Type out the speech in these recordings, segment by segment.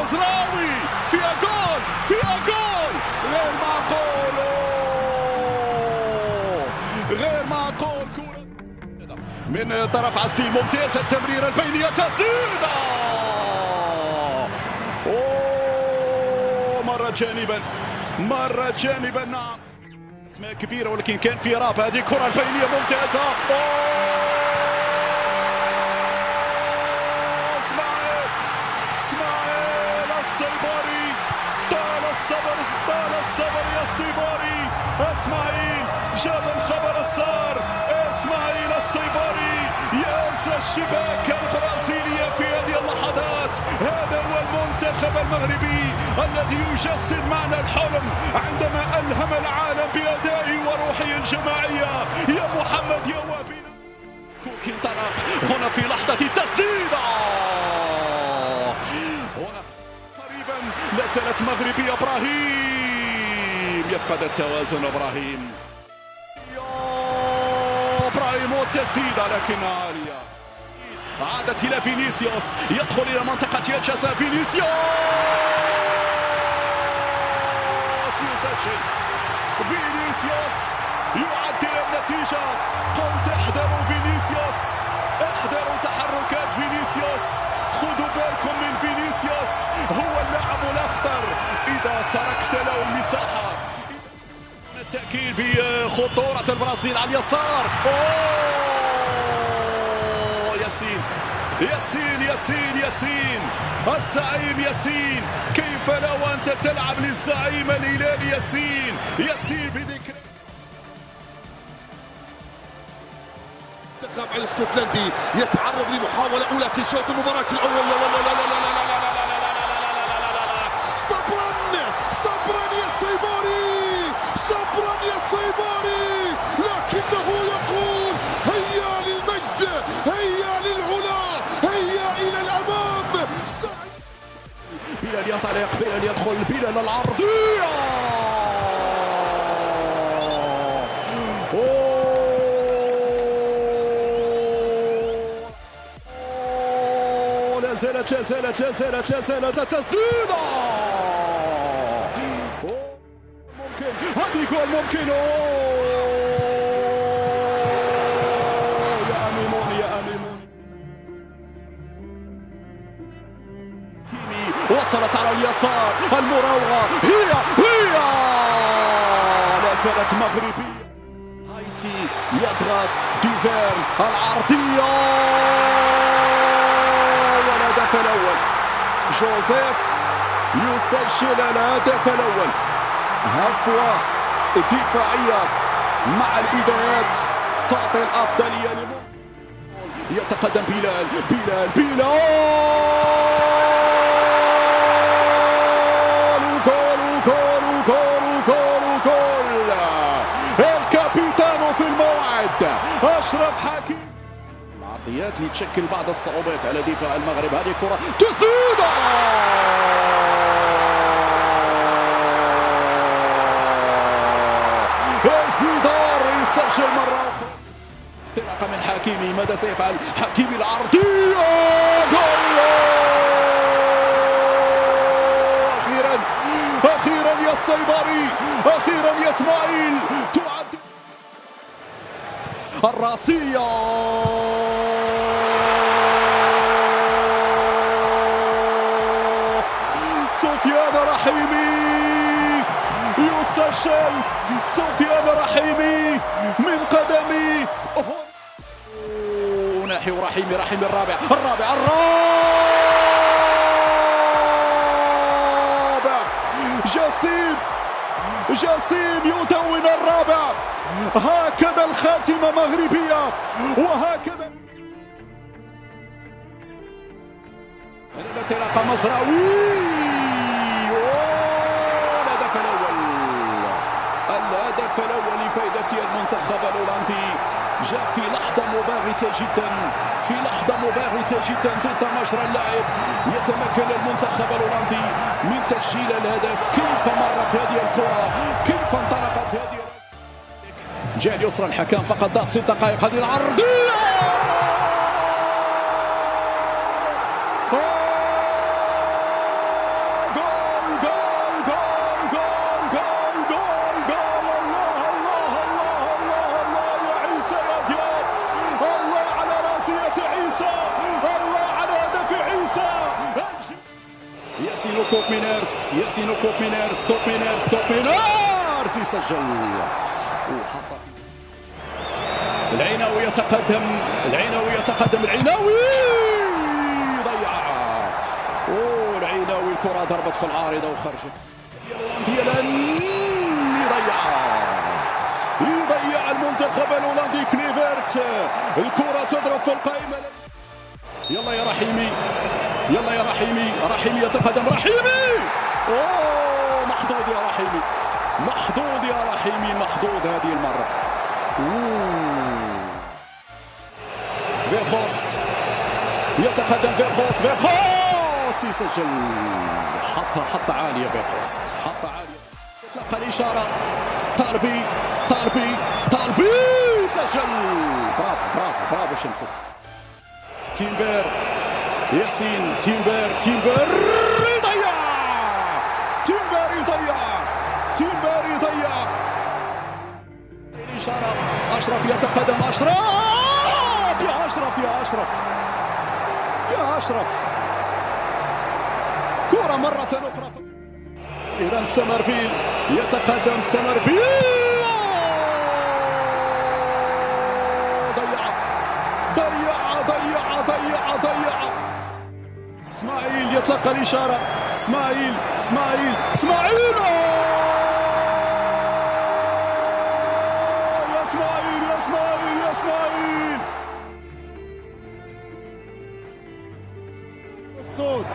المزراوي فيها جول، فيها جول، غير معقول، غير معقول. كرة من طرف عزدي ممتازة، التمريرة البينية، تسديدة، مرة جانبا نعم، اسماء كبيرة ولكن كان في راب. هذه الكرة البينية ممتازة، اسماعيل السيباري، طال الصبر يا السيباري، اسماعيل جاب الخبر السار، اسماعيل السيباري ينسى الشباك البرازيلية في هذه اللحظات. هذا هو المنتخب المغربي الذي يجسد معنى الحلم عندما ألهم العالم بأدائه وروحه الجماعية. يا محمد يا وابنا، كوكي انطلق هنا في لحظة التسديدة، هنا قريبا لا زالت مغربية. إبراهيم يفقد التوازن، إبراهيم والتسديدة لكنها عالية، عادت إلى فينيسيوس، يدخل إلى منطقة الجزاء، فينيسيوس يسجل، فينيسيوس يعدل النتيجة. قلت احذروا فينيسيوس، احذروا تحركات فينيسيوس، خذوا بالكم من فينيسيوس، هو اللاعب الأخطر إذا تركت له المساحة. التأكيد بخطورة البرازيل على اليسار، ياسين الزعيم ياسين، كيف لو أنت تلعب للزعيم الهلالي ياسين بذكر المنتخب الاسكتلندي يتعرض لمحاولة أولى في شوط المباراة الأول. لا لا لا لا لا لا لا لا لا صبرا يا السيباري، صبرا يا السيباري، لكنه يقول هيا للمجد، هيا للعلا، هيا إلى الأمام. بلال ينطلق، بلال يدخل، بلال العرضية، لا زالت التسديدة، ممكن هذه جول، ممكن، يا أميمون كيمي وصلت على اليسار، المراوغة هي لا زالت مغربية. هايتي يضغط، ديفيرن العرضية، والهدف الأول، جوزيف يسجل الهدف الأول. هفوة دفاعية مع البدايات تعطي الأفضلية يتقدم بلال، وجول الكابيتانو في الموعد أشرف حكيمي. العرضيات اللي تشكل بعض الصعوبات على دفاع المغرب. هذه كرة تسديدة، زيدار يسجل مرة أخرى، انطلاقة من حكيمي، ماذا سيفعل حكيمي؟ العرضية، جول، أخيرا يا السيباري، أخيرا يا إسماعيل، تعد الراسية، سفيان رحيمي يسجل، سفيان رحيمي من قدمي، ناحي رحيمي الرابع، جسيم يدون الرابع. هكذا الخاتمة مغربية، وهكذا الانطلاقة مزراوي، الهدف الأول لفائدة المنتخب الهولندي جاء في لحظة مباغتة جدا ضد مجرى اللعب. يتمكن المنتخب الهولندي من تسجيل الهدف. كيف مرت هذه الكرة، كيف انطلقت هذه، جاء اليسرى الحكام فقط ضاع 6 دقائق. هذه العرضية، مينيرس، ياسين كوب مينيرس يسجل وحط العيناوي يتقدم، العيناوي ضيع. العيناوي الكرة ضربت في العارضة وخرجت. ديالان يضيع المنتخب الهولندي كليفرت، الكرة تضرب في القائمة. يلا يا رحيمي يتقدم، محظوظ يا رحيمي، محظوظ هذه المرة. فيرهوفست يتقدم، فيرهوفست يسجل، حط عالية فيرهوفست، تلقى الإشارة، طالبي سجل. برافو شمسو. تيمبر ياسين، تيمبر يضيع. الإشارة، أشرف يتقدم، يا أشرف كرة مرة أخرى. إذا سمرفيل يتقدم، ضيع. اسماعيل يتلقى الإشارة، اسماعيل يا اسماعيل. الصوت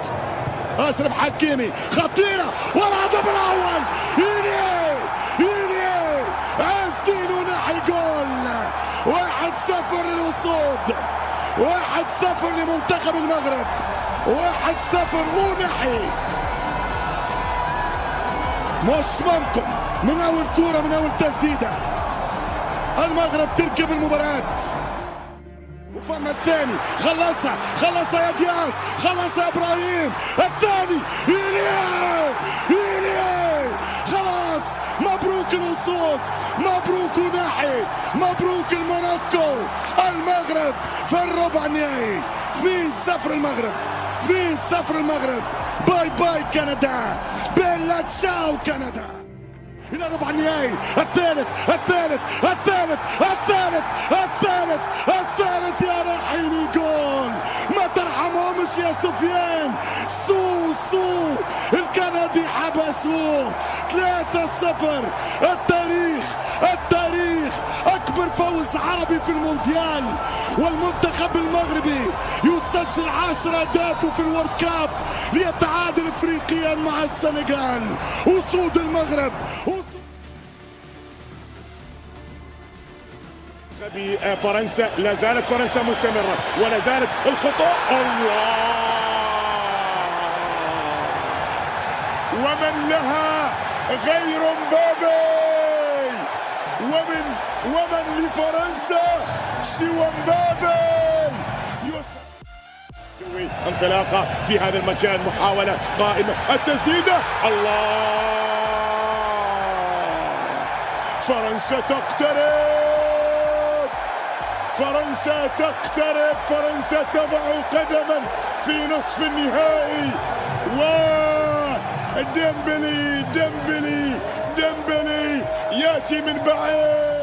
أشرف حكيمي خطيرة والهدف الأول. يلي عايزين ونحي جول. 1-0 للأسود، 1-0 لمنتخب المغرب، 1-0 ونحي. مش ممكن من أول كورة، من أول تسديدة المغرب تركب المباراة. وفما الثاني، خلصها يا دياز، خلصها يا ابراهيم. الثاني يلي خلاص. مبروك الأسود، مبروك ونحي، مبروك الموناكو. المغرب في الربع النهائي. 2-0 المغرب. باي كندا، بيلا تشاو كندا. إلى ربع النهائي، الثالث يا رحيمي. جول ما ترحمهمش يا سفيان. سو الكندي حبسوه. 3-0. التاريخ أكبر فوز عربي في المونديال، والمنتخب المغربي يسجل 10 أهداف في الورد كاب ليتعادل افريقيا مع السنغال. أسود المغرب. فرنسا، لا زالت فرنسا مستمرة، ولا زالت الخطأ. الله، ومن لها غير مبابي، ومن لفرنسا سوى مبابي. انطلاقة في هذا المكان، محاولة قائمة، التسديدة. الله، فرنسا تقترب، فرنسا تضع قدما في نصف النهائي. وديمبلي ياتي من بعيد.